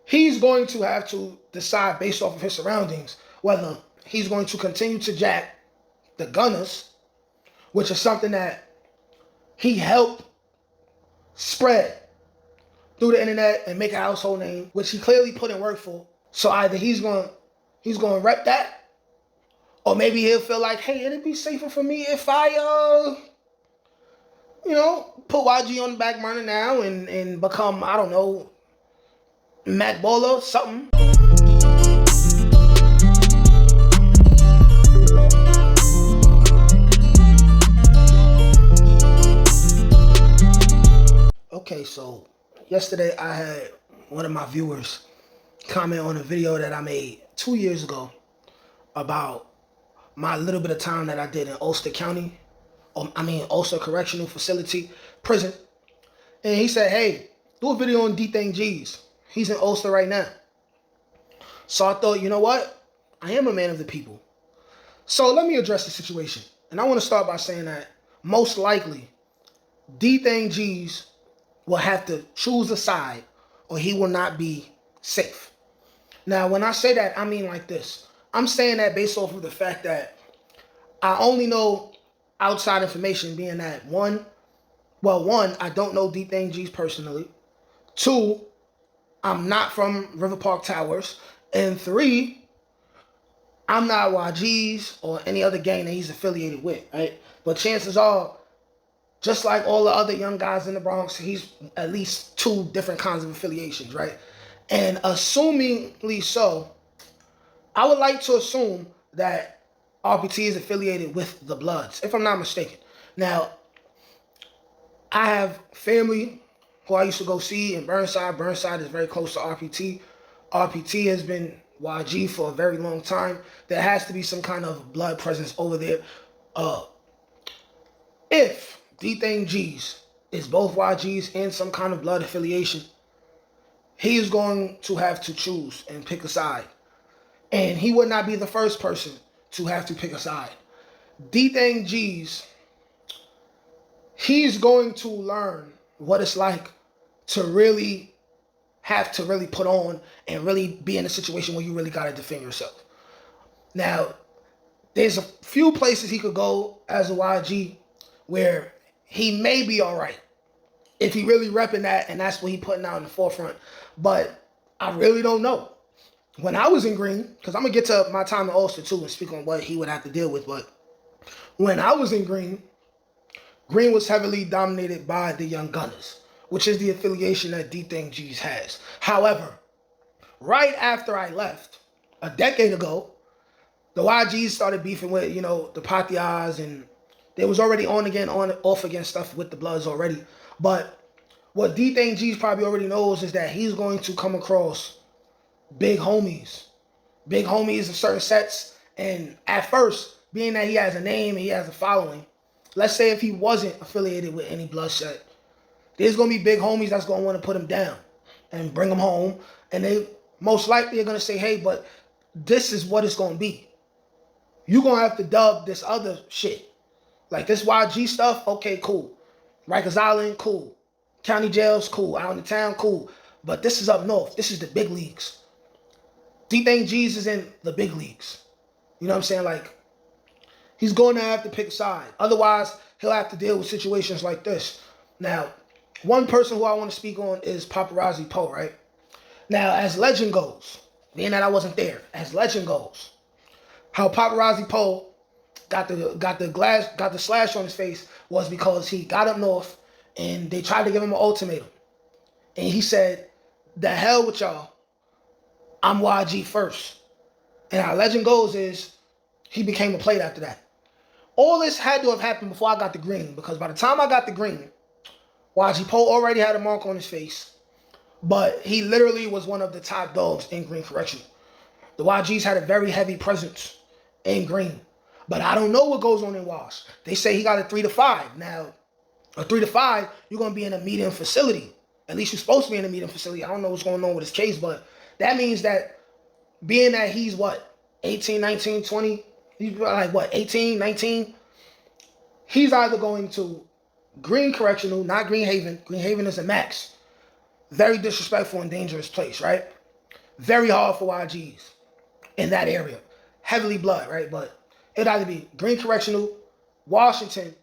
he's going to have to decide based off of his surroundings whether he's going to continue to jack the gunners, which is something that he helped spread through the internet and make a household name, which he clearly put in work for. So either he's going to rep that, or maybe he'll feel like, hey, it'd be safer for me if I put YG on the back burner now and become, I don't know, Matt Baller or something. Okay, so yesterday I had one of my viewers comment on a video that I made 2 years ago about my little bit of time that I did in Ulster County, Ulster Correctional Facility Prison. And he said, hey, do a video on dthanggz. He's in Ulster right now. So I thought, you know what? I am a man of the people. So let me address the situation. And I want to start by saying that most likely dthanggz will have to choose a side or he will not be safe. Now, when I say that, I mean like this. I'm saying that based off of the fact that I only know outside information, being that one, I don't know dthanggz personally. 2, I'm not from River Park Towers. And 3, I'm not YG's or any other gang that he's affiliated with, right? But chances are, just like all the other young guys in the Bronx, he's at least 2 different kinds of affiliations, right? And assumingly so, I would like to assume that RPT is affiliated with the Bloods, if I'm not mistaken. Now, I have family who I used to go see in Burnside. Burnside is very close to RPT. RPT has been YG for a very long time. There has to be some kind of blood presence over there. If dthanggz is both YGs and some kind of blood affiliation, he is going to have to choose and pick a side. And he would not be the first person to have to pick a side. dthanggz, he's going to learn what it's like to really have to really put on and really be in a situation where you really got to defend yourself. Now, there's a few places he could go as a YG where he may be all right if he really repping that and that's what he putting out in the forefront. But I really don't know. When I was in Green, because I'm going to get to my time in Ulster too and speak on what he would have to deal with, but when I was in Green, Green was heavily dominated by the Young Gunners, which is the affiliation that dthanggz has. However, right after I left, a decade ago, the YGs started beefing with, the Patias, and they was already off again stuff with the Bloods already. But what dthanggz probably already knows is that he's going to come across big homies in certain sets. And at first, being that he has a name and he has a following, let's say if he wasn't affiliated with any blood set, there's going to be big homies that's going to want to put him down and bring him home. And they most likely are going to say, hey, but this is what it's going to be. You're going to have to dub this other shit. Like this YG stuff, okay, cool. Rikers Island, cool. County jails, cool. Out in the town, cool. But this is up north. This is the big leagues. dthanggz is in the big leagues. You know what I'm saying? Like, he's going to have to pick a side. Otherwise, he'll have to deal with situations like this. Now, one person who I want to speak on is Paparazzi Poe, right? Now, as legend goes, being that I wasn't there, as legend goes, how Paparazzi Poe got the slash on his face was because he got up north and they tried to give him an ultimatum. And he said, the hell with y'all. I'm YG first. And how legend goes is he became a plate after that. All this had to have happened before I got the green, because by the time I got the green, YG Poe already had a mark on his face. But he literally was one of the top dogs in Green Correctional. The YGs had a very heavy presence in Green. But I don't know what goes on in Wash. They say he got a 3 to 5. Now, a 3 to 5, you're going to be in a medium facility. At least you're supposed to be in a medium facility. I don't know what's going on with his case, but that means that being that he's 18, 19, 20, he's like 18, 19, he's either going to Green Correctional, not Green Haven. Green Haven is a max. Very disrespectful and dangerous place, right? very hard for YGs in that area. Heavily blood, right? But it'd either be Green Correctional, Washington,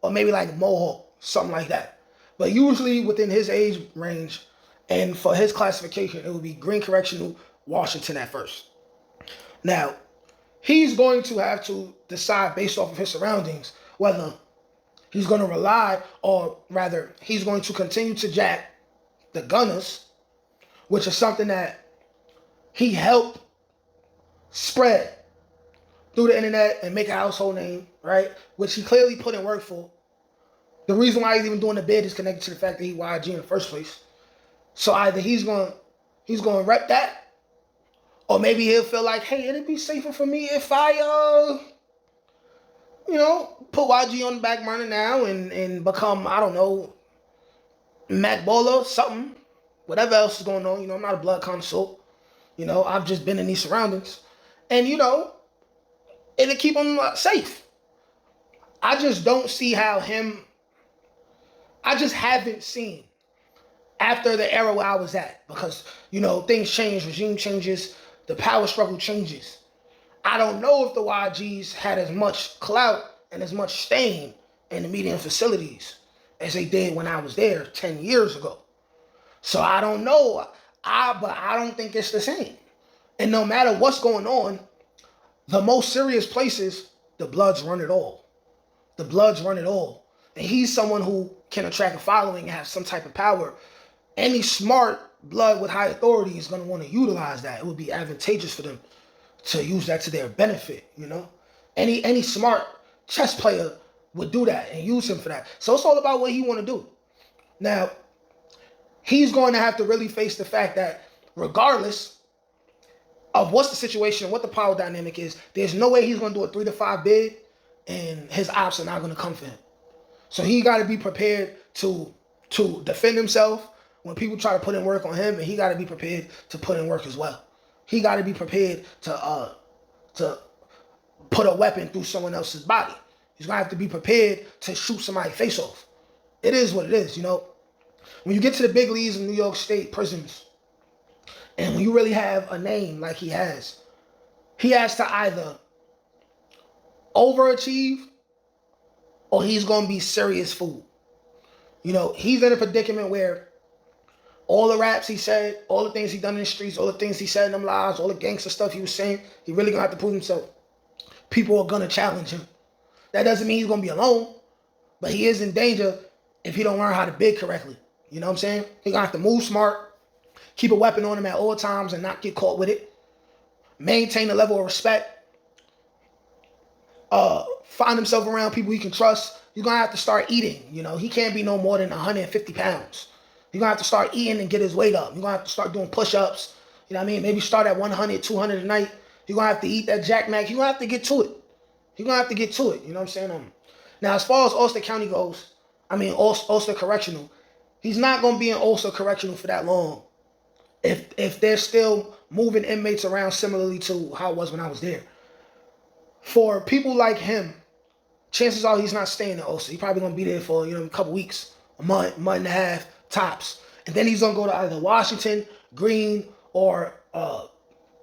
or maybe like Mohawk, something like that. But usually within his age range and for his classification, it would be Green Correctional, Washington at first. Now, he's going to have to decide based off of his surroundings whether he's going to rely, or rather, he's going to continue to jack the Gunners, which is something that he helped spread through the internet and make a household name, right? Which he clearly put in work for. The reason why he's even doing the bid is connected to the fact that he YG in the first place. So either he's going to rep that, or maybe he'll feel like, hey, it'd be safer for me if I, put YG on the back burner now and become, I don't know, Mac Baller, something, whatever else is going on. I'm not a blood connoisseur. I've just been in these surroundings. And, it'll keep him safe. I just don't see how I just haven't seen after the era where I was at. Because, things change, regime changes, the power struggle changes. I don't know if the YGs had as much clout and as much stain in the media facilities as they did when I was there 10 years ago. So I don't know. But I don't think it's the same. And no matter what's going on, the most serious places, the Bloods run it all. The Bloods run it all. And he's someone who can attract a following and have some type of power. Any smart Blood with high authority is going to want to utilize that. It would be advantageous for them to use that to their benefit, Any smart chess player would do that and use him for that. So it's all about what he want to do. Now, he's going to have to really face the fact that regardless of what's the situation, what the power dynamic is, there's no way he's going to do a 3 to 5 bid and his ops are not going to come for him. So he got to be prepared to defend himself when people try to put in work on him, and he got to be prepared to put in work as well. He got to be prepared to put a weapon through someone else's body. He's going to have to be prepared to shoot somebody's face off. It is what it is, When you get to the big leagues in New York State prisons, and when you really have a name like he has to either overachieve or he's going to be serious fool. He's in a predicament where all the raps he said, all the things he done in the streets, all the things he said in them lives, all the gangster stuff he was saying, he really going to have to prove himself. People are going to challenge him. That doesn't mean he's going to be alone, but he is in danger if he don't learn how to bid correctly. You know what I'm saying? He's going to have to move smart, keep a weapon on him at all times and not get caught with it, maintain a level of respect, find himself around people he can trust. He's going to have to start eating. He can't be no more than 150 pounds. He's going to have to start eating and get his weight up. He's going to have to start doing push-ups. You know what I mean? Maybe start at 100, 200 a night. He's going to have to eat that Jack Mac. He's going to have to get to it. You know what I'm saying? Now, as far as Upstate County goes, Ulster Correctional, he's not going to be in Ulster Correctional for that long. If they're still moving inmates around similarly to how it was when I was there. For people like him, chances are he's not staying in Ulster. He's probably going to be there for, a couple weeks, a month and a half, tops. And then he's going to go to either Washington, Green, or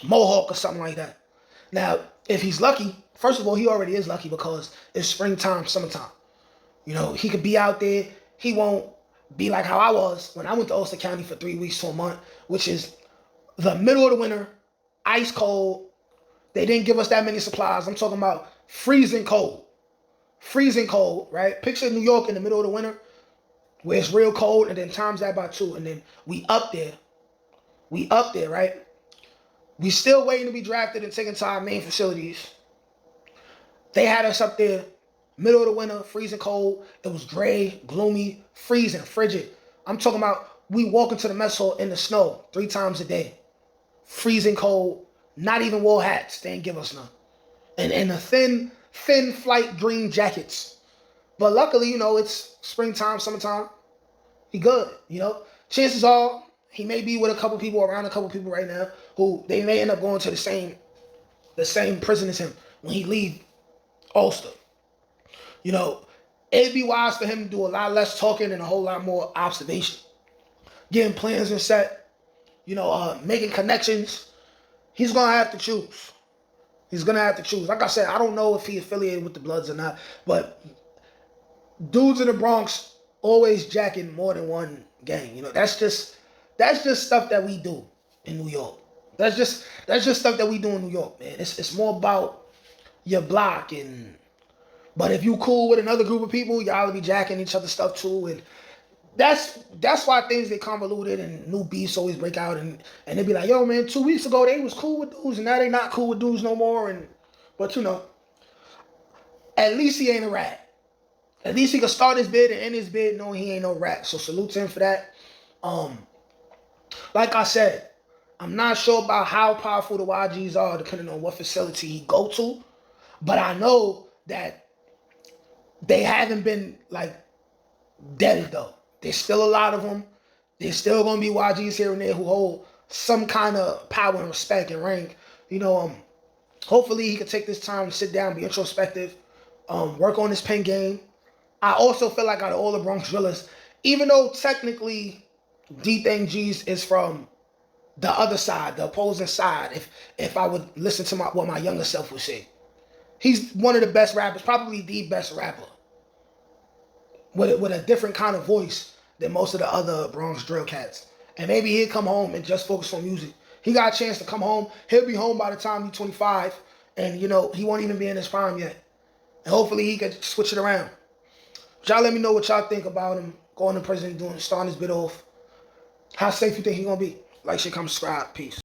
Mohawk or something like that. Now, if he's lucky, first of all, he already is lucky because it's springtime, summertime. He could be out there. He won't be like how I was when I went to Ulster County for 3 weeks to a month, which is the middle of the winter, ice cold. They didn't give us that many supplies. I'm talking about freezing cold. Freezing cold, right? Picture New York in the middle of the winter where it's real cold, and then times that by 2, and then we up there, right? We still waiting to be drafted and taken to our main facilities. They had us up there, middle of the winter, freezing cold. It was gray, gloomy, freezing, frigid. I'm talking about we walk into the mess hall in the snow 3 times a day. Freezing cold, not even wool hats. They didn't give us none. And the thin flight green jackets. But luckily, it's springtime, summertime. He good, Chances are he may be with around a couple people right now who they may end up going to the same prison as him when he leave Ulster. It'd be wise for him to do a lot less talking and a whole lot more observation. Getting plans and set, making connections, he's gonna have to choose. He's gonna have to choose. Like I said, I don't know if he affiliated with the Bloods or not, but dudes in the Bronx always jacking more than one gang. That's just stuff that we do in New York. That's just stuff that we do in New York, man. It's more about your block, but if you cool with another group of people, y'all be jacking each other's stuff too, and that's why things get convoluted and new beefs always break out, and they be like, yo man, 2 weeks ago they was cool with dudes and now they not cool with dudes no more, but at least he ain't a rat. At least he can start his bid and end his bid knowing he ain't no rat. So salute to him for that. Like I said, I'm not sure about how powerful the YGs are depending on what facility he go to, but I know that they haven't been like deaded though. There's still a lot of them. There's still gonna be YGs here and there who hold some kind of power and respect and rank. Hopefully he can take this time to sit down, be introspective, work on his pen game. I also feel like out of all the Bronx drillers, even though technically dthanggz is from the other side, the opposing side, if I would listen to what my younger self would say, he's one of the best rappers, probably the best rapper, with a different kind of voice than most of the other Bronx drill cats. And maybe he'll come home and just focus on music. He got a chance to come home. He'll be home by the time he's 25, and he won't even be in his prime yet. And hopefully he can switch it around. But y'all let me know what y'all think about him going to prison, starting his bit off. How safe you think he's gonna be? Like, share, comment, subscribe. Peace.